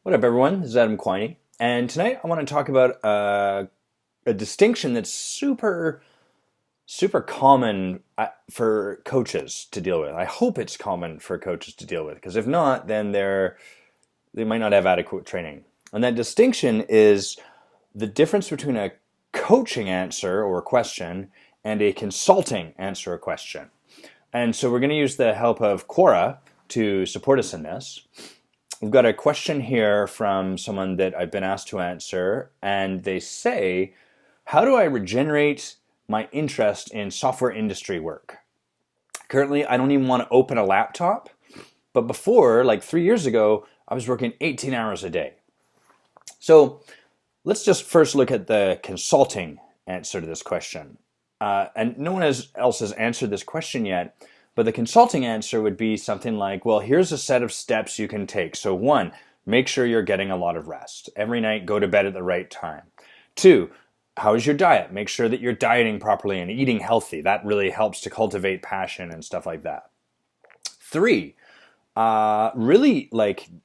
What up, everyone? This is Adam Quiney, and tonight I want to talk about a distinction that's super common for coaches to deal with. I hope it's common for coaches to deal with, because if not, then they might not have adequate training. And that distinction is the difference between a coaching answer or question and a consulting answer or question. And so we're going to use the help of Quora to support us in this. We've got a question here from someone that I've been asked to answer, and they say, how do I regenerate my interest in software industry work? Currently, I don't even want to open a laptop, but before, like 3 years ago, I was working 18 hours a day. So let's just first look at the consulting answer to this question. And no one else has answered this question yet, but the consulting answer would be something like, well, here's a set of steps you can take. So 1, make sure you're getting a lot of rest. Every night, go to bed at the right time. 2, how is your diet? Make sure that you're dieting properly and eating healthy. That really helps to cultivate passion and stuff like that. 3, really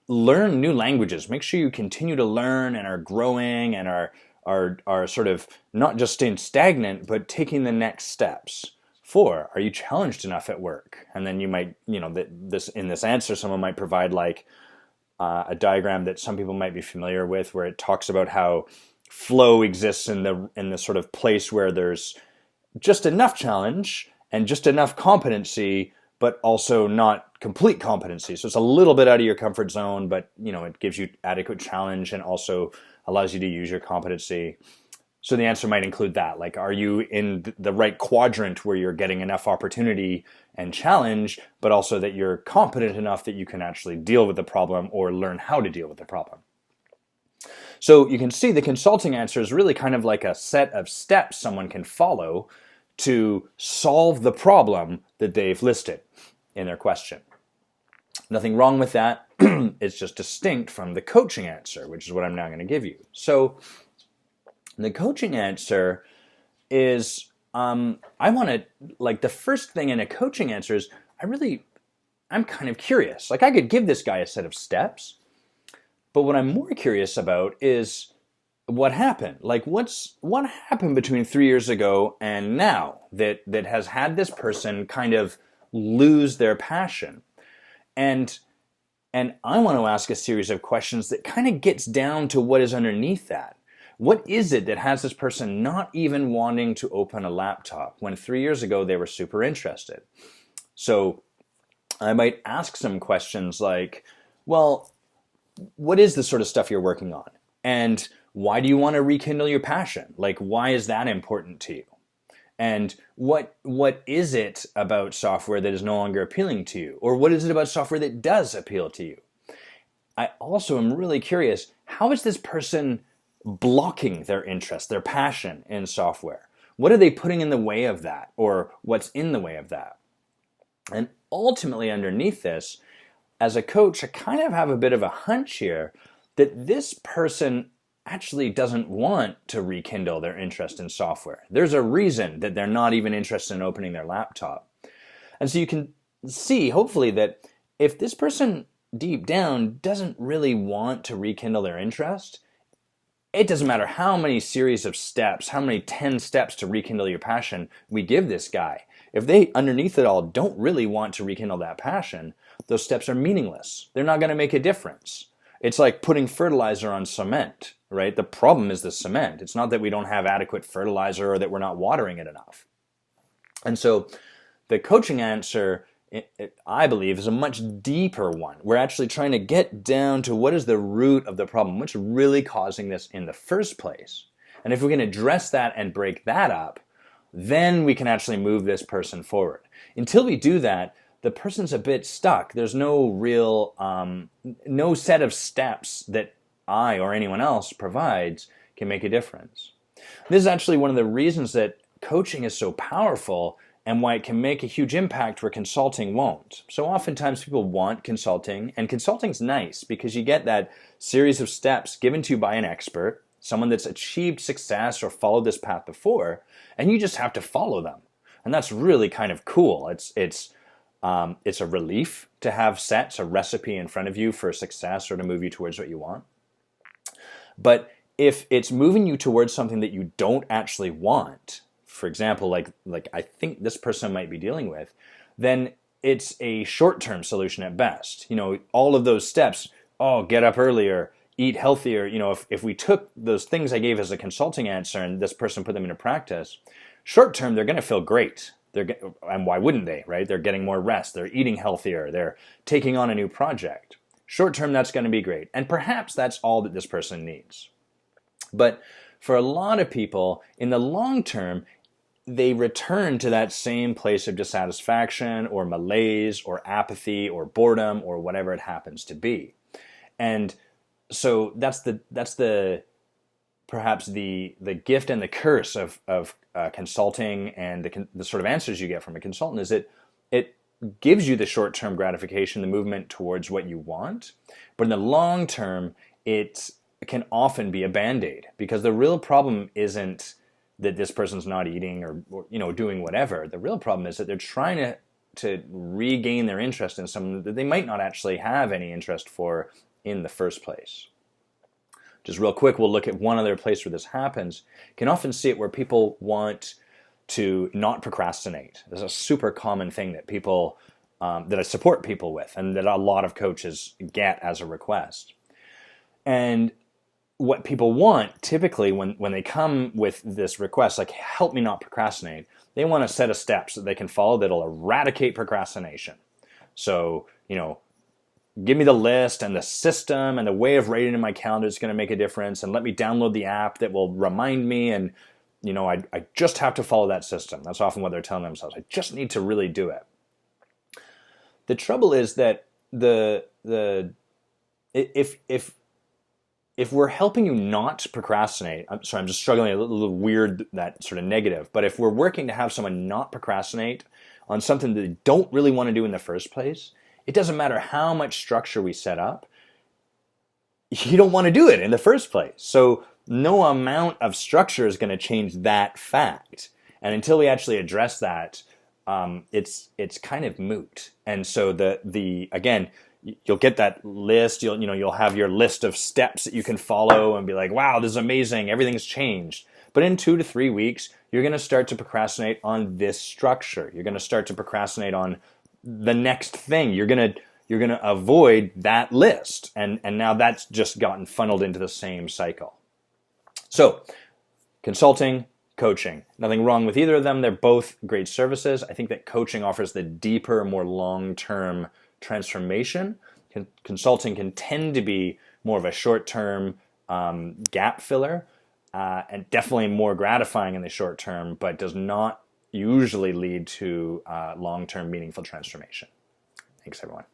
learn new languages. Make sure you continue to learn and are growing and are sort of not just staying stagnant, but taking the next steps. 4, are you challenged enough at work? And then you might, in this answer, someone might provide a diagram that some people might be familiar with, where it talks about how flow exists in the sort of place where there's just enough challenge and just enough competency, but also not complete competency. So it's a little bit out of your comfort zone, but it gives you adequate challenge and also allows you to use your competency. So the answer might include that. Like, are you in the right quadrant where you're getting enough opportunity and challenge, but also that you're competent enough that you can actually deal with the problem or learn how to deal with the problem? So you can see the consulting answer is really kind of like a set of steps someone can follow to solve the problem that they've listed in their question. Nothing wrong with that. It's just distinct from the coaching answer, which is what I'm now going to give you. So the coaching answer is, the first thing in a coaching answer is, I'm kind of curious. Like, I could give this guy a set of steps, but what I'm more curious about is what happened. Like, what happened between 3 years ago and now that has had this person kind of lose their passion? And I want to ask a series of questions that kind of gets down to what is underneath that. What is it that has this person not even wanting to open a laptop when 3 years ago they were super interested? So I might ask some questions like, well, what is the sort of stuff you're working on? And why do you want to rekindle your passion? Like, why is that important to you? And what is it about software that is no longer appealing to you? Or what is it about software that does appeal to you? I also am really curious, how is this person blocking their interest, their passion in software? What are they putting in the way of that? Or what's in the way of that? And ultimately underneath this, as a coach, I kind of have a bit of a hunch here that this person actually doesn't want to rekindle their interest in software. There's a reason that they're not even interested in opening their laptop. And so you can see, hopefully, that if this person deep down doesn't really want to rekindle their interest, it doesn't matter how many series of steps, how many 10 steps to rekindle your passion we give this guy. If they, underneath it all, don't really want to rekindle that passion, those steps are meaningless. They're not going to make a difference. It's like putting fertilizer on cement, right? The problem is the cement. It's not that we don't have adequate fertilizer or that we're not watering it enough. And so the coaching answer, I believe, is a much deeper one. We're actually trying to get down to what is the root of the problem, what's really causing this in the first place. And if we can address that and break that up, then we can actually move this person forward. Until we do that, the person's a bit stuck. There's no real, no set of steps that I or anyone else provides can make a difference. This is actually one of the reasons that coaching is so powerful and why it can make a huge impact where consulting won't. So oftentimes people want consulting, and consulting's nice because you get that series of steps given to you by an expert, someone that's achieved success or followed this path before, and you just have to follow them. And that's really kind of cool. It's a relief to have sets, a recipe in front of you for success or to move you towards what you want. But if it's moving you towards something that you don't actually want, for example, like I think this person might be dealing with, then it's a short-term solution at best. All of those steps, get up earlier, eat healthier, if we took those things I gave as a consulting answer and this person put them into practice, short term they're going to feel great. And why wouldn't they, right? They're getting more rest, they're eating healthier, they're taking on a new project. Short term, that's going to be great. And perhaps that's all that this person needs. But for a lot of people, in the long term, they return to that same place of dissatisfaction or malaise or apathy or boredom or whatever it happens to be. And so that's the perhaps the gift and the curse of consulting, and the sort of answers you get from a consultant is it gives you the short-term gratification, the movement towards what you want, but in the long term, it can often be a band-aid, because the real problem isn't that this person's not eating or doing whatever. The real problem is that they're trying to regain their interest in something that they might not actually have any interest for in the first place. Just real quick, we'll look at one other place where this happens. You can often see it where people want to not procrastinate. This is a super common thing that people, that I support people with, and that a lot of coaches get as a request. And what people want typically when they come with this request, like help me not procrastinate, they want a set of steps that they can follow that'll eradicate procrastination. So, give me the list and the system and the way of writing in my calendar is going to make a difference, and let me download the app that will remind me, and I just have to follow that system. That's often what they're telling themselves. I just need to really do it. The trouble is that if we're helping you not procrastinate, I'm just struggling a little weird, that sort of negative, but if we're working to have someone not procrastinate on something that they don't really want to do in the first place, it doesn't matter how much structure we set up, you don't want to do it in the first place. So no amount of structure is going to change that fact. And until we actually address that, it's kind of moot. And so again, you'll get that list, you'll have your list of steps that you can follow and be like, wow, this is amazing, everything's changed. But in 2 to 3 weeks, you're going to start to procrastinate on this structure. You're going to start to procrastinate on the next thing. You're gonna avoid that list, and now that's just gotten funneled into the same cycle. So, consulting, coaching, nothing wrong with either of them. They're both great services. I think that coaching offers the deeper, more long-term transformation. Consulting can tend to be more of a short-term gap filler, and definitely more gratifying in the short term, but does not usually lead to long-term meaningful transformation. Thanks, everyone.